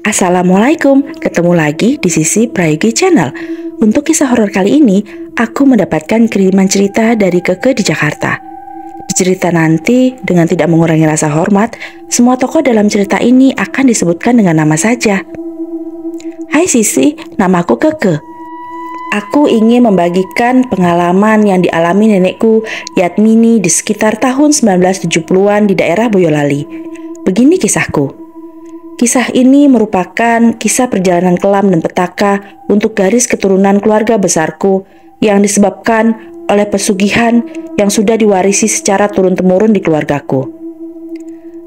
Assalamualaikum, ketemu lagi di Sisi Prayogi Channel. Untuk kisah horor kali ini, aku mendapatkan kiriman cerita dari Keke di Jakarta. Di cerita nanti, dengan tidak mengurangi rasa hormat, semua tokoh dalam cerita ini akan disebutkan dengan nama saja. Hai Sisi, namaku Keke. Aku ingin membagikan pengalaman yang dialami nenekku Yatmini di sekitar tahun 1970-an di daerah Boyolali. Begini kisahku. Kisah ini merupakan kisah perjalanan kelam dan petaka untuk garis keturunan keluarga besarku yang disebabkan oleh pesugihan yang sudah diwarisi secara turun-temurun di keluargaku.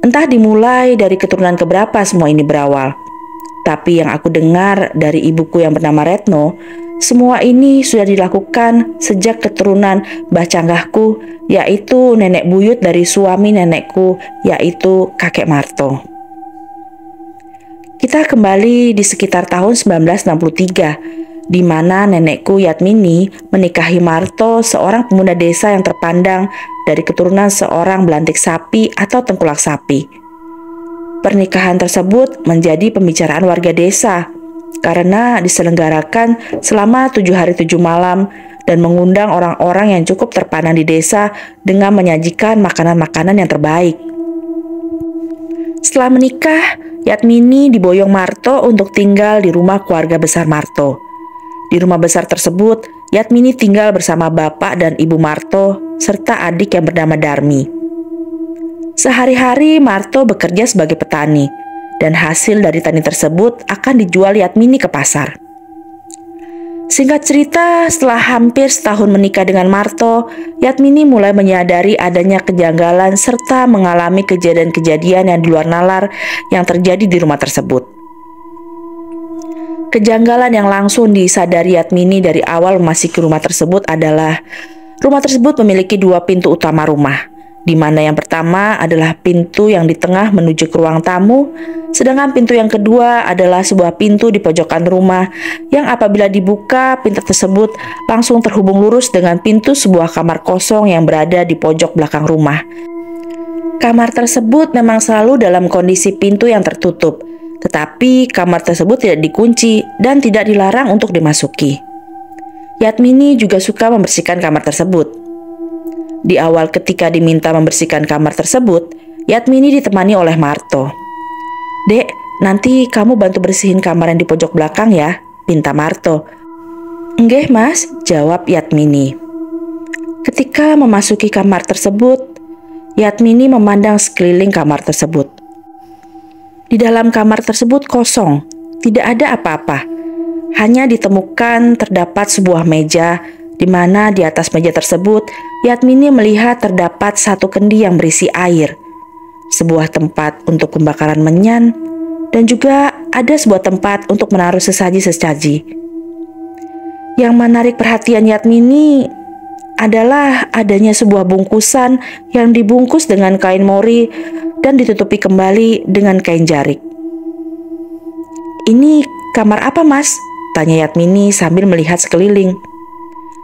Entah dimulai dari keturunan keberapa semua ini berawal. Tapi yang aku dengar dari ibuku yang bernama Retno, semua ini sudah dilakukan sejak keturunan Mbah Canggahku, yaitu nenek buyut dari suami nenekku, yaitu kakek Marto. Kita kembali di sekitar tahun 1963, di mana nenekku Yatmini menikahi Marto, seorang pemuda desa yang terpandang dari keturunan seorang belantik sapi atau tengkulak sapi. Pernikahan tersebut menjadi pembicaraan warga desa karena diselenggarakan selama 7 hari 7 malam dan mengundang orang-orang yang cukup terpandang di desa dengan menyajikan makanan-makanan yang terbaik. Setelah menikah, Yatmini diboyong Marto untuk tinggal di rumah keluarga besar Marto. Di rumah besar tersebut, Yatmini tinggal bersama bapak dan ibu Marto serta adik yang bernama Darmi. Sehari-hari Marto bekerja sebagai petani dan hasil dari tani tersebut akan dijual Yatmini ke pasar. Singkat cerita, setelah hampir setahun menikah dengan Marto, Yatmini mulai menyadari adanya kejanggalan serta mengalami kejadian-kejadian yang di luar nalar yang terjadi di rumah tersebut. Kejanggalan yang langsung disadari Yatmini dari awal memasuki rumah tersebut adalah rumah tersebut memiliki 2 pintu utama rumah, di mana yang pertama adalah pintu yang di tengah menuju ke ruang tamu, sedangkan pintu yang kedua adalah sebuah pintu di pojokan rumah yang apabila dibuka, pintu tersebut langsung terhubung lurus dengan pintu sebuah kamar kosong yang berada di pojok belakang rumah. Kamar tersebut memang selalu dalam kondisi pintu yang tertutup, tetapi kamar tersebut tidak dikunci dan tidak dilarang untuk dimasuki. Yatmini juga suka membersihkan kamar tersebut. Di awal ketika diminta membersihkan kamar tersebut, Yatmini ditemani oleh Marto. "Dek, nanti kamu bantu bersihin kamar yang di pojok belakang ya," pinta Marto. "Nggih mas," jawab Yatmini. Ketika memasuki kamar tersebut, Yatmini memandang sekeliling kamar tersebut. Di dalam kamar tersebut kosong, tidak ada apa-apa. Hanya ditemukan terdapat sebuah meja, di mana di atas meja tersebut Yatmini melihat terdapat satu kendi yang berisi air, sebuah tempat untuk pembakaran menyan, dan juga ada sebuah tempat untuk menaruh sesaji-sesaji. Yang menarik perhatian Yatmini adalah adanya sebuah bungkusan yang dibungkus dengan kain mori dan ditutupi kembali dengan kain jarik. "Ini kamar apa mas?" tanya Yatmini sambil melihat sekeliling.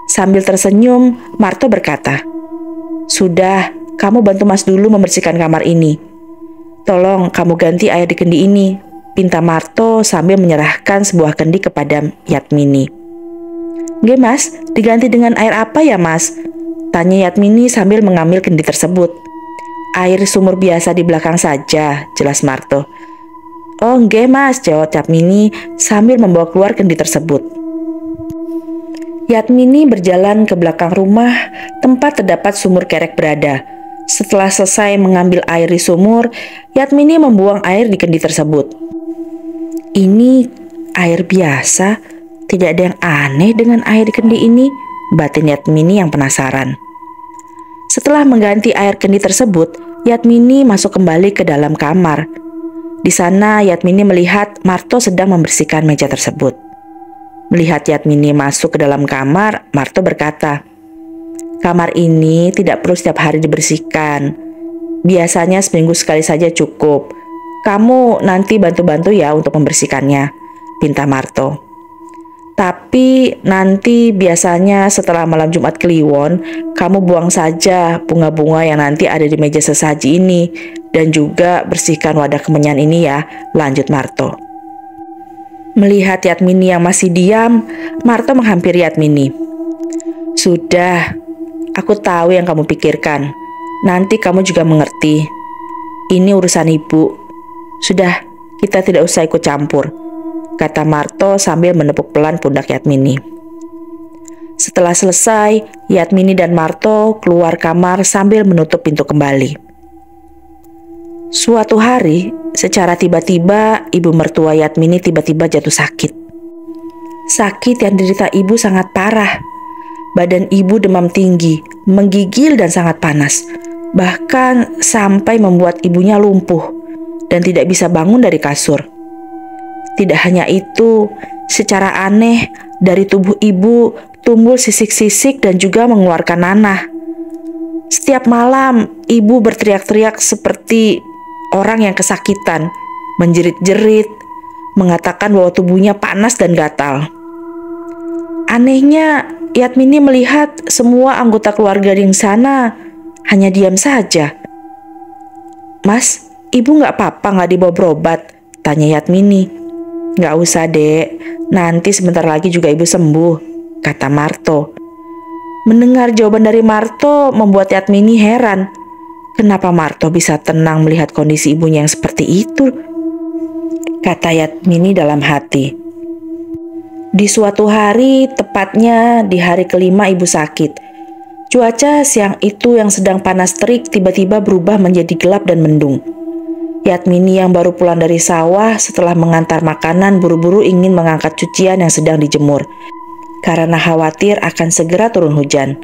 Sambil tersenyum, Marto berkata, "Sudah, kamu bantu mas dulu membersihkan kamar ini. Tolong kamu ganti air di kendi ini," pinta Marto sambil menyerahkan sebuah kendi kepada Yatmini. "Nggih mas, diganti dengan air apa ya mas?" tanya Yatmini sambil mengambil kendi tersebut. "Air sumur biasa di belakang saja," jelas Marto. "Oh nggih mas," jawab Yatmini sambil membawa keluar kendi tersebut. Yatmini berjalan ke belakang rumah tempat terdapat sumur kerek berada. Setelah selesai mengambil air di sumur, Yatmini membuang air di kendi tersebut. "Ini air biasa, tidak ada yang aneh dengan air di kendi ini," batin Yatmini yang penasaran. Setelah mengganti air kendi tersebut, Yatmini masuk kembali ke dalam kamar. Di sana Yatmini melihat Marto sedang membersihkan meja tersebut. Melihat Yatmini masuk ke dalam kamar, Marto berkata, "Kamar ini tidak perlu setiap hari dibersihkan. Biasanya seminggu sekali saja cukup. Kamu nanti bantu-bantu ya untuk membersihkannya," pinta Marto. "Tapi nanti biasanya setelah malam Jumat Kliwon, kamu buang saja bunga-bunga yang nanti ada di meja sesaji ini dan juga bersihkan wadah kemenyan ini ya," lanjut Marto. Melihat Yatmini yang masih diam, Marto menghampiri Yatmini. "Sudah, aku tahu yang kamu pikirkan. Nanti kamu juga mengerti. Ini urusan ibu. Sudah, kita tidak usah ikut campur," kata Marto sambil menepuk pelan pundak Yatmini. Setelah selesai, Yatmini dan Marto keluar kamar sambil menutup pintu kembali. Suatu hari, secara tiba-tiba, ibu mertua Yatmini tiba-tiba jatuh sakit. Sakit yang diderita ibu sangat parah. Badan ibu demam tinggi, menggigil dan sangat panas. Bahkan sampai membuat ibunya lumpuh dan tidak bisa bangun dari kasur. Tidak hanya itu, secara aneh dari tubuh ibu tumbuh sisik-sisik dan juga mengeluarkan nanah. Setiap malam, ibu berteriak-teriak seperti orang yang kesakitan, menjerit-jerit, mengatakan bahwa tubuhnya panas dan gatal. Anehnya, Yatmini melihat semua anggota keluarga di sana hanya diam saja. "Mas, ibu nggak apa-apa, nggak dibawa berobat?" tanya Yatmini. "Nggak usah, Dek. Nanti sebentar lagi juga ibu sembuh," kata Marto. Mendengar jawaban dari Marto membuat Yatmini heran. Kenapa Marto bisa tenang melihat kondisi ibunya yang seperti itu? Kata Yatmini dalam hati. Di suatu hari, tepatnya di hari kelima ibu sakit. Cuaca siang itu yang sedang panas terik tiba-tiba berubah menjadi gelap dan mendung. Yatmini yang baru pulang dari sawah setelah mengantar makanan buru-buru ingin mengangkat cucian yang sedang dijemur karena khawatir akan segera turun hujan.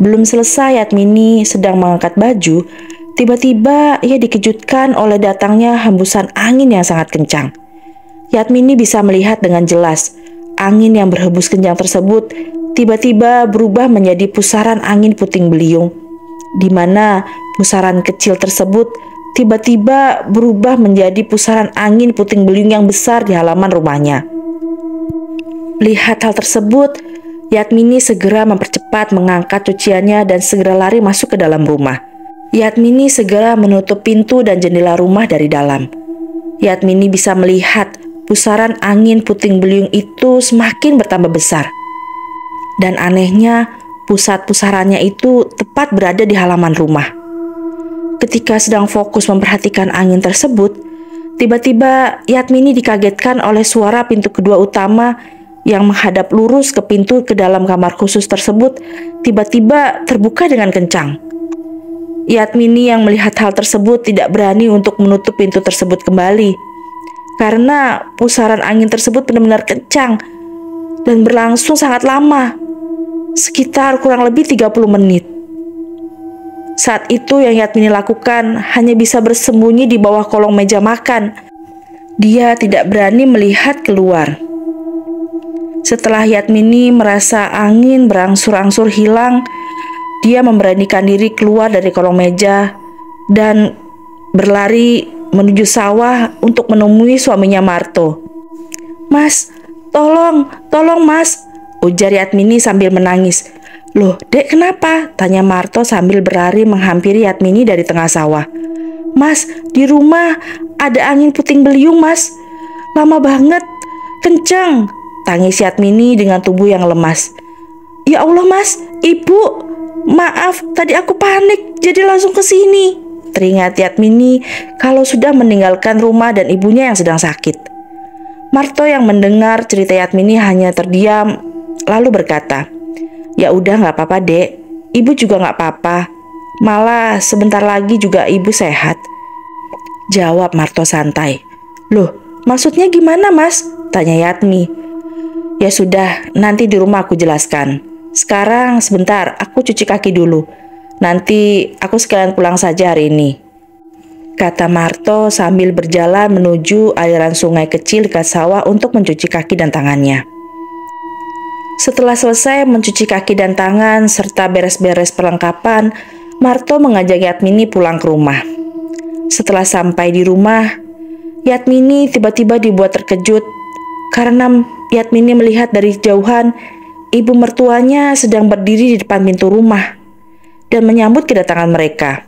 Belum selesai Yatmini sedang mengangkat baju, tiba-tiba ia dikejutkan oleh datangnya hembusan angin yang sangat kencang. Yatmini bisa melihat dengan jelas, angin yang berhembus kencang tersebut tiba-tiba berubah menjadi pusaran angin puting beliung, di mana pusaran kecil tersebut tiba-tiba berubah menjadi pusaran angin puting beliung yang besar di halaman rumahnya. Lihat hal tersebut, Yatmini segera mempercepat mengangkat cuciannya dan segera lari masuk ke dalam rumah. Yatmini segera menutup pintu dan jendela rumah dari dalam. Yatmini bisa melihat pusaran angin puting beliung itu semakin bertambah besar. Dan anehnya, pusat pusarannya itu tepat berada di halaman rumah. Ketika sedang fokus memperhatikan angin tersebut, tiba-tiba Yatmini dikagetkan oleh suara pintu kedua utama yang menghadap lurus ke pintu ke dalam kamar khusus tersebut tiba-tiba terbuka dengan kencang. Yatmini yang melihat hal tersebut tidak berani untuk menutup pintu tersebut kembali karena pusaran angin tersebut benar-benar kencang dan berlangsung sangat lama, sekitar kurang lebih 30 menit. Saat itu yang Yatmini lakukan hanya bisa bersembunyi di bawah kolong meja makan. Dia tidak berani melihat keluar. Setelah Yatmini merasa angin berangsur-angsur hilang, dia memberanikan diri keluar dari kolong meja dan berlari menuju sawah untuk menemui suaminya Marto. "Mas, tolong Mas," ujar Yatmini sambil menangis. "Loh, Dek, kenapa?" tanya Marto sambil berlari menghampiri Yatmini dari tengah sawah. "Mas, di rumah ada angin puting beliung, Mas. Lama banget, kenceng," tangis Yatmini dengan tubuh yang lemas. "Ya Allah, Mas, Ibu, maaf, tadi aku panik jadi langsung ke sini," teringat Yatmini kalau sudah meninggalkan rumah dan ibunya yang sedang sakit. Marto yang mendengar cerita Yatmini hanya terdiam lalu berkata, "Ya udah, nggak apa-apa, Dek. Ibu juga nggak apa-apa. Malah sebentar lagi juga ibu sehat," jawab Marto santai. "Loh, maksudnya gimana, Mas?" tanya Yatmi. "Ya sudah, nanti di rumah aku jelaskan. Sekarang sebentar, aku cuci kaki dulu. Nanti aku sekalian pulang saja hari ini," kata Marto sambil berjalan menuju aliran sungai kecil dekat sawah untuk mencuci kaki dan tangannya. Setelah selesai mencuci kaki dan tangan serta beres-beres perlengkapan, Marto mengajak Yatmini pulang ke rumah. Setelah sampai di rumah, Yatmini tiba-tiba dibuat terkejut karena Yatmini melihat dari jauhan ibu mertuanya sedang berdiri di depan pintu rumah dan menyambut kedatangan mereka.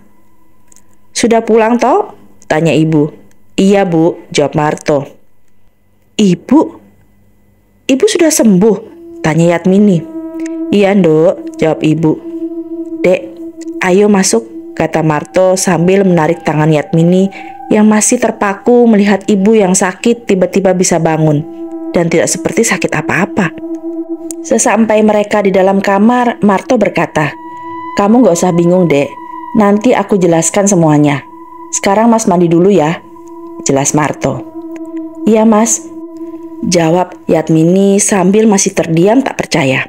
"Sudah pulang toh?" tanya ibu. "Iya, Bu," jawab Marto. Ibu? Ibu sudah sembuh? Tanya Yatmini. Iya, Nduk, jawab ibu. Dek, ayo masuk, kata Marto sambil menarik tangan Yatmini yang masih terpaku melihat ibu yang sakit tiba-tiba bisa bangun dan tidak seperti sakit apa-apa. Sesampai mereka di dalam kamar, Marto berkata, "Kamu gak usah bingung, Dek. Nanti aku jelaskan semuanya. Sekarang Mas mandi dulu ya," jelas Marto. "Iya, Mas," jawab Yatmini sambil masih terdiam tak percaya.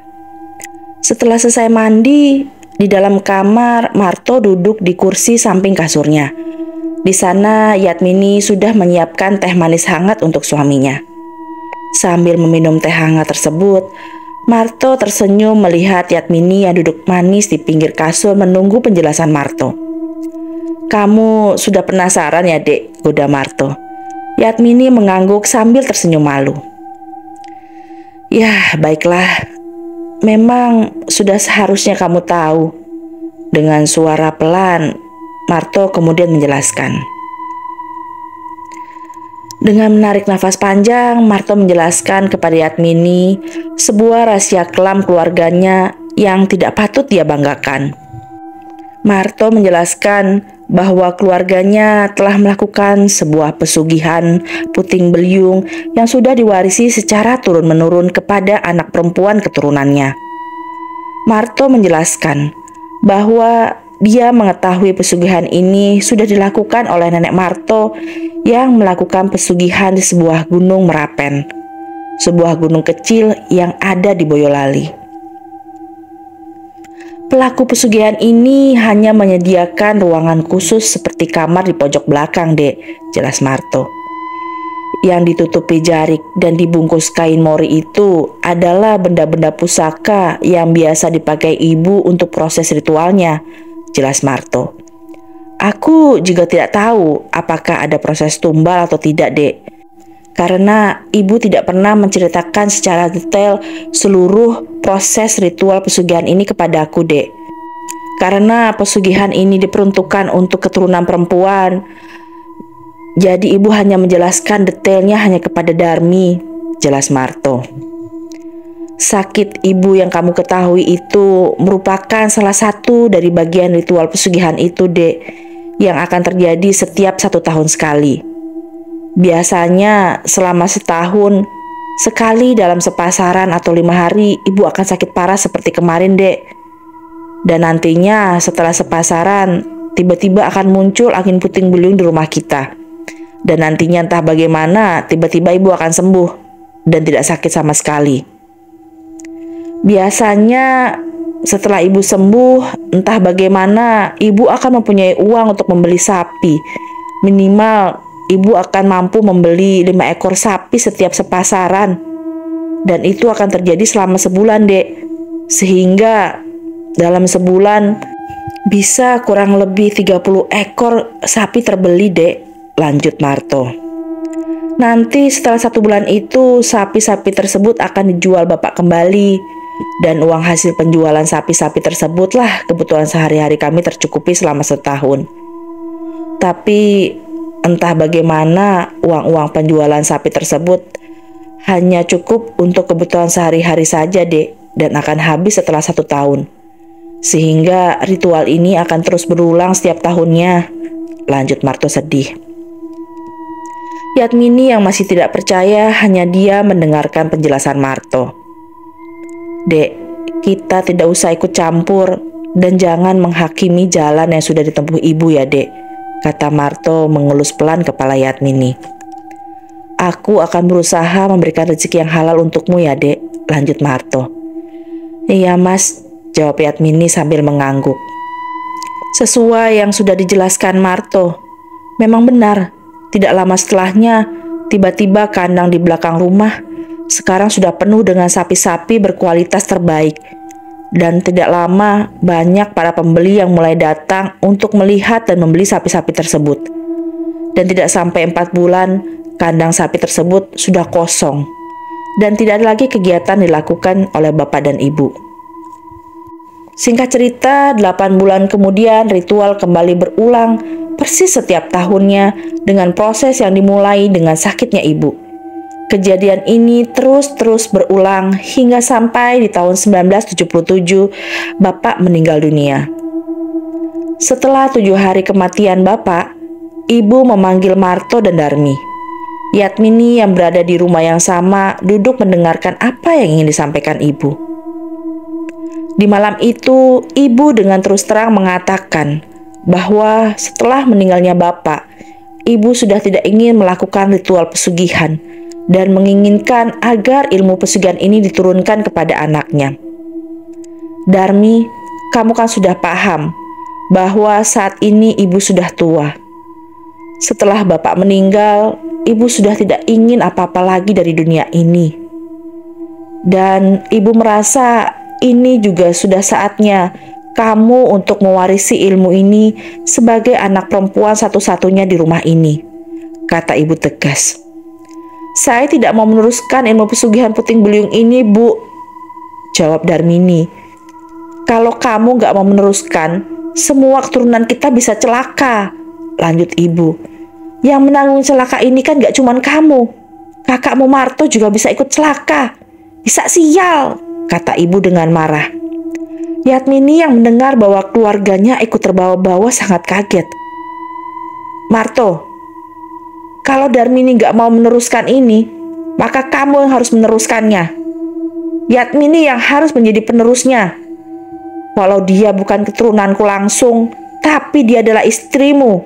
Setelah selesai mandi, di dalam kamar, Marto duduk di kursi samping kasurnya. Di sana, Yatmini sudah menyiapkan teh manis hangat untuk suaminya. Sambil meminum teh hangat tersebut, Marto tersenyum melihat Yatmini yang duduk manis di pinggir kasur menunggu penjelasan Marto. "Kamu sudah penasaran ya, Dek?" goda Marto. Yatmini mengangguk sambil tersenyum malu. "Ya, baiklah. Memang sudah seharusnya kamu tahu." Dengan suara pelan, Marto kemudian menjelaskan. Dengan menarik nafas panjang, Marto menjelaskan kepada Yatmini sebuah rahasia kelam keluarganya yang tidak patut dia banggakan. Marto menjelaskan bahwa keluarganya telah melakukan sebuah pesugihan puting beliung yang sudah diwarisi secara turun-menurun kepada anak perempuan keturunannya. Marto menjelaskan bahwa dia mengetahui pesugihan ini sudah dilakukan oleh nenek Marto yang melakukan pesugihan di sebuah gunung Merapen, sebuah gunung kecil yang ada di Boyolali. Pelaku pesugihan ini hanya menyediakan ruangan khusus seperti kamar di pojok belakang, Dek, jelas Marto. Yang ditutupi jarik dan dibungkus kain mori itu adalah benda-benda pusaka yang biasa dipakai ibu untuk proses ritualnya, jelas Marto. Aku juga tidak tahu apakah ada proses tumbal atau tidak, Dek. Karena ibu tidak pernah menceritakan secara detail seluruh proses ritual pesugihan ini kepada aku, Dek. Karena pesugihan ini diperuntukkan untuk keturunan perempuan, jadi ibu hanya menjelaskan detailnya hanya kepada Darmi, jelas Marto. Sakit ibu yang kamu ketahui itu merupakan salah satu dari bagian ritual pesugihan itu, Dek, yang akan terjadi setiap 1 tahun sekali. Biasanya selama setahun sekali dalam sepasaran atau 5 hari ibu akan sakit parah seperti kemarin, Dek. Dan nantinya setelah sepasaran tiba-tiba akan muncul angin puting beliung di rumah kita. Dan nantinya entah bagaimana tiba-tiba ibu akan sembuh dan tidak sakit sama sekali. Biasanya setelah ibu sembuh entah bagaimana ibu akan mempunyai uang untuk membeli sapi. Minimal ibu akan mampu membeli 5 ekor sapi setiap sepasaran. Dan itu akan terjadi selama sebulan, Dek. Sehingga dalam sebulan bisa kurang lebih 30 ekor sapi terbeli, Dek, lanjut Marto. Nanti setelah 1 bulan itu sapi-sapi tersebut akan dijual Bapak kembali. Dan uang hasil penjualan sapi-sapi tersebutlah kebutuhan sehari-hari kami tercukupi selama setahun. Tapi entah bagaimana uang-uang penjualan sapi tersebut hanya cukup untuk kebutuhan sehari-hari saja, Dek, dan akan habis setelah 1 tahun. Sehingga ritual ini akan terus berulang setiap tahunnya, lanjut Marto sedih. Yatmini yang masih tidak percaya hanya dia mendengarkan penjelasan Marto. Dek, kita tidak usah ikut campur dan jangan menghakimi jalan yang sudah ditempuh ibu ya, Dek, kata Marto mengelus pelan kepala Yatmini. Aku akan berusaha memberikan rezeki yang halal untukmu ya, Dek, lanjut Marto. Iya, Mas, jawab Yatmini sambil mengangguk. Sesuai yang sudah dijelaskan Marto, memang benar, tidak lama setelahnya tiba-tiba kandang di belakang rumah sekarang sudah penuh dengan sapi-sapi berkualitas terbaik. Dan tidak lama banyak para pembeli yang mulai datang untuk melihat dan membeli sapi-sapi tersebut. Dan tidak sampai 4 bulan, kandang sapi tersebut sudah kosong. Dan tidak ada lagi kegiatan dilakukan oleh bapak dan ibu. Singkat cerita, 8 bulan kemudian ritual kembali berulang persis setiap tahunnya dengan proses yang dimulai dengan sakitnya ibu. Kejadian ini terus-terus berulang hingga sampai di tahun 1977 Bapak meninggal dunia. Setelah 7 hari kematian Bapak, Ibu memanggil Marto dan Darmi. Yatmini yang berada di rumah yang sama duduk mendengarkan apa yang ingin disampaikan Ibu. Di malam itu, Ibu dengan terus terang mengatakan bahwa setelah meninggalnya Bapak, Ibu sudah tidak ingin melakukan ritual pesugihan dan menginginkan agar ilmu pesugihan ini diturunkan kepada anaknya. Darmi, kamu kan sudah paham bahwa saat ini Ibu sudah tua. Setelah Bapak meninggal, Ibu sudah tidak ingin apa-apa lagi dari dunia ini. Dan Ibu merasa ini juga sudah saatnya kamu untuk mewarisi ilmu ini sebagai anak perempuan satu-satunya di rumah ini, kata Ibu tegas. Saya tidak mau meneruskan ilmu pesugihan puting beliung ini, Bu, jawab Darmini. Kalau kamu gak mau meneruskan, semua keturunan kita bisa celaka, lanjut Ibu. Yang menanggung celaka ini kan gak cuma kamu. Kakakmu Marto juga bisa ikut celaka. Bisa sial, kata Ibu dengan marah. Yatmini yang mendengar bahwa keluarganya ikut terbawa-bawa sangat kaget. Marto, kalau Darmini gak mau meneruskan ini, maka kamu yang harus meneruskannya. Yatmini yang harus menjadi penerusnya. Walau dia bukan keturunanku langsung, tapi dia adalah istrimu.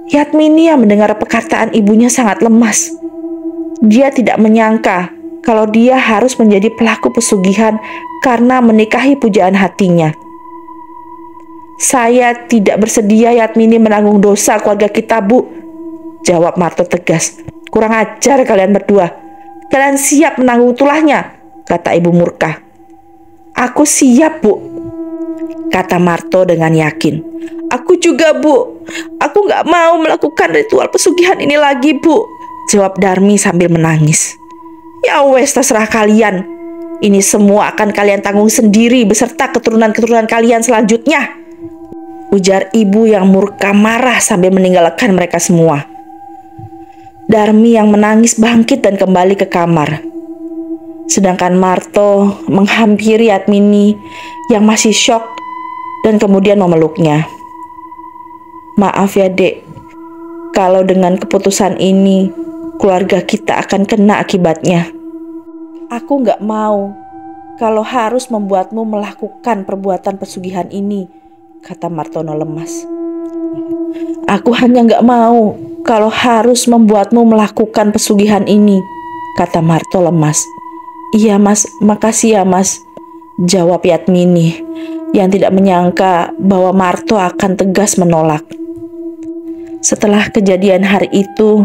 Yatmini yang mendengar perkataan ibunya sangat lemas. Dia tidak menyangka kalau dia harus menjadi pelaku pesugihan karena menikahi pujaan hatinya. Saya tidak bersedia Yatmini menanggung dosa keluarga kita, Bu, jawab Marto tegas. Kurang ajar kalian berdua. Kalian siap menanggung tulahnya, kata Ibu murka. Aku siap, Bu, kata Marto dengan yakin. Aku juga, Bu. Aku gak mau melakukan ritual pesugihan ini lagi, Bu, jawab Darmi sambil menangis. Ya wes, terserah kalian. Ini semua akan kalian tanggung sendiri beserta keturunan-keturunan kalian selanjutnya, ujar Ibu yang murka marah sambil meninggalkan mereka semua. Darmi yang menangis bangkit dan kembali ke kamar. Sedangkan Marto menghampiri Yatmini yang masih syok dan kemudian memeluknya. Maaf ya, Dek. Kalau dengan keputusan ini, keluarga kita akan kena akibatnya. Aku gak mau kalau harus membuatmu melakukan perbuatan pesugihan ini, kata Martono lemas. Aku hanya gak mau kalau harus membuatmu melakukan pesugihan ini, kata Marto lemas. Iya Mas, makasih ya Mas, jawab Yatmini yang tidak menyangka bahwa Marto akan tegas menolak. Setelah kejadian hari itu,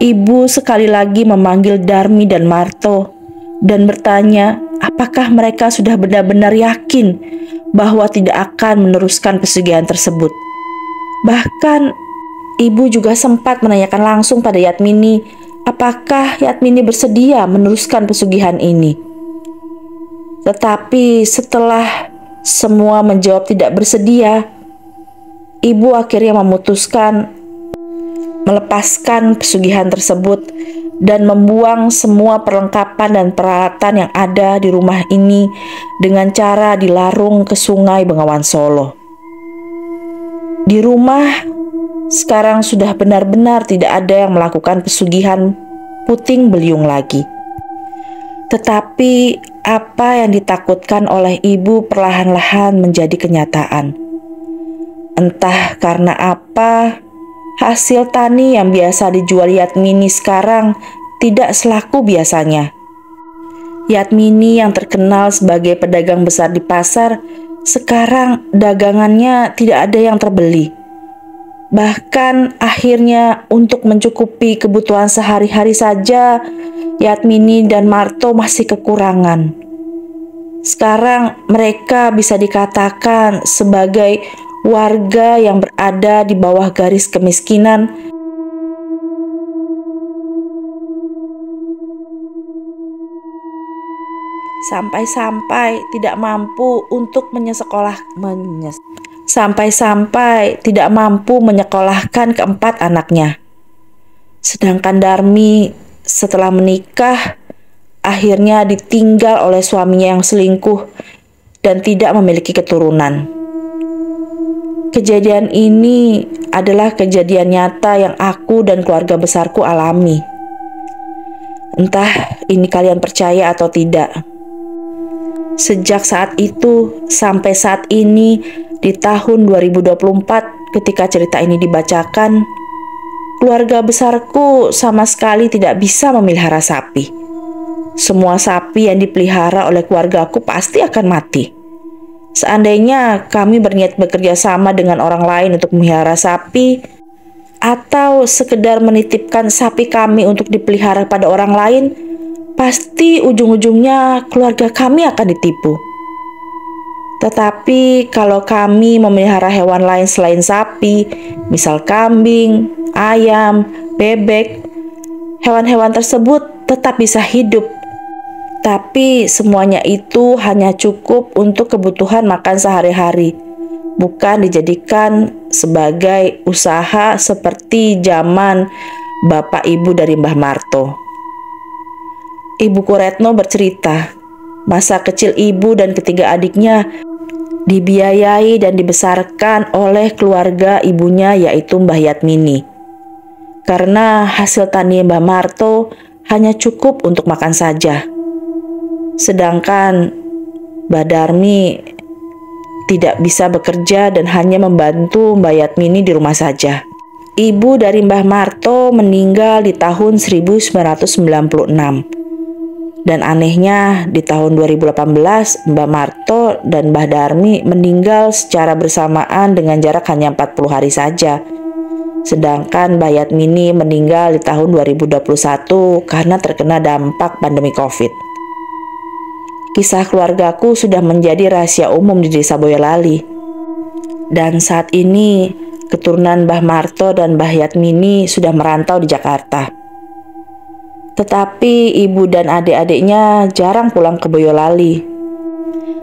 Ibu sekali lagi memanggil Darmi dan Marto dan bertanya apakah mereka sudah benar-benar yakin bahwa tidak akan meneruskan pesugihan tersebut. Bahkan Ibu juga sempat menanyakan langsung pada Yatmini apakah Yatmini bersedia meneruskan pesugihan ini. Tetapi setelah semua menjawab tidak bersedia, Ibu akhirnya memutuskan melepaskan pesugihan tersebut dan membuang semua perlengkapan dan peralatan yang ada di rumah ini dengan cara dilarung ke Sungai Bengawan Solo. Di rumah sekarang sudah benar-benar tidak ada yang melakukan pesugihan puting beliung lagi. Tetapi apa yang ditakutkan oleh Ibu perlahan-lahan menjadi kenyataan. Entah karena apa, hasil tani yang biasa dijual Yatmini sekarang tidak selaku biasanya. Yatmini yang terkenal sebagai pedagang besar di pasar, sekarang dagangannya tidak ada yang terbeli. Bahkan akhirnya untuk mencukupi kebutuhan sehari-hari saja, Yatmini dan Marto masih kekurangan. Sekarang mereka bisa dikatakan sebagai warga yang berada di bawah garis kemiskinan. Sampai-sampai tidak mampu untuk menyekolahkan keempat anaknya. Sedangkan Darmi setelah menikah, akhirnya ditinggal oleh suaminya yang selingkuh dan tidak memiliki keturunan. Kejadian ini adalah kejadian nyata yang aku dan keluarga besarku alami. Entah ini kalian percaya atau tidak. Sejak saat itu sampai saat ini di tahun 2024 ketika cerita ini dibacakan, keluarga besarku sama sekali tidak bisa memelihara sapi. Semua sapi yang dipelihara oleh keluargaku pasti akan mati. Seandainya kami berniat bekerja sama dengan orang lain untuk memelihara sapi, atau sekedar menitipkan sapi kami untuk dipelihara pada orang lain, pasti ujung-ujungnya keluarga kami akan ditipu. Tetapi kalau kami memelihara hewan lain selain sapi, misal kambing, ayam, bebek, hewan-hewan tersebut tetap bisa hidup. Tapi semuanya itu hanya cukup untuk kebutuhan makan sehari-hari, bukan dijadikan sebagai usaha seperti zaman bapak ibu dari Mbah Marto. Ibuku Retno bercerita, masa kecil ibu dan ketiga adiknya dibiayai dan dibesarkan oleh keluarga ibunya yaitu Mbah Yatmini. Karena hasil tani Mbah Marto hanya cukup untuk makan saja. Sedangkan Mbah Darmi tidak bisa bekerja dan hanya membantu Mbak Yatmini di rumah saja. Ibu dari Mbah Marto meninggal di tahun 1996. Dan anehnya di tahun 2018 Mbah Marto dan Mbah Darmi meninggal secara bersamaan dengan jarak hanya 40 hari saja. Sedangkan Mbah Yatmini meninggal di tahun 2021 karena terkena dampak pandemi Covid. Kisah keluargaku sudah menjadi rahasia umum di desa Boyolali. Dan saat ini keturunan Mbah Marto dan Mbah Yatmini sudah merantau di Jakarta. Tetapi ibu dan adik-adiknya jarang pulang ke Boyolali.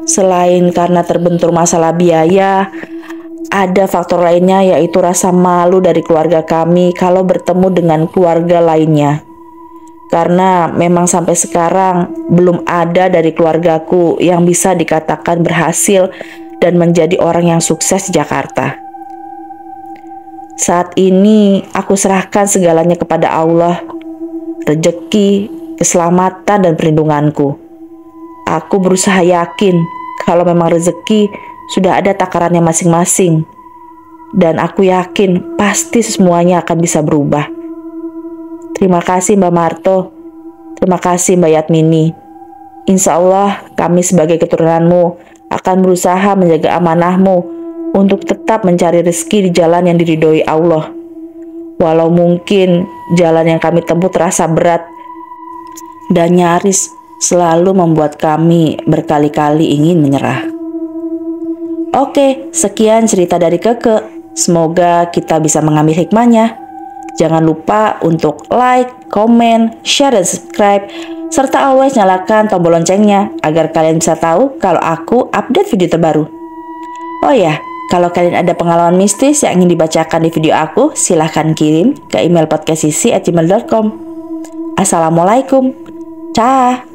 Selain karena terbentur masalah biaya, ada faktor lainnya yaitu rasa malu dari keluarga kami kalau bertemu dengan keluarga lainnya. Karena memang sampai sekarang belum ada dari keluargaku yang bisa dikatakan berhasil dan menjadi orang yang sukses di Jakarta. Saat ini aku serahkan segalanya kepada Allah, rezeki, keselamatan, dan perlindunganku. Aku berusaha yakin kalau memang rezeki sudah ada takarannya masing-masing. Dan aku yakin pasti semuanya akan bisa berubah. Terima kasih Mbak Marto, terima kasih Mbak Yatmini. Insya Allah kami sebagai keturunanmu akan berusaha menjaga amanahmu untuk tetap mencari rezeki di jalan yang diridhoi Allah. Walau mungkin jalan yang kami tempuh terasa berat dan nyaris selalu membuat kami berkali-kali ingin menyerah. Oke, sekian cerita dari Keke. Semoga kita bisa mengambil hikmahnya. Jangan lupa untuk like, komen, share, dan subscribe, serta always nyalakan tombol loncengnya agar kalian bisa tahu kalau aku update video terbaru. Oh ya, kalau kalian ada pengalaman mistis yang ingin dibacakan di video aku, silahkan kirim ke email podcastsisi@gmail.com. Assalamualaikum. Cah.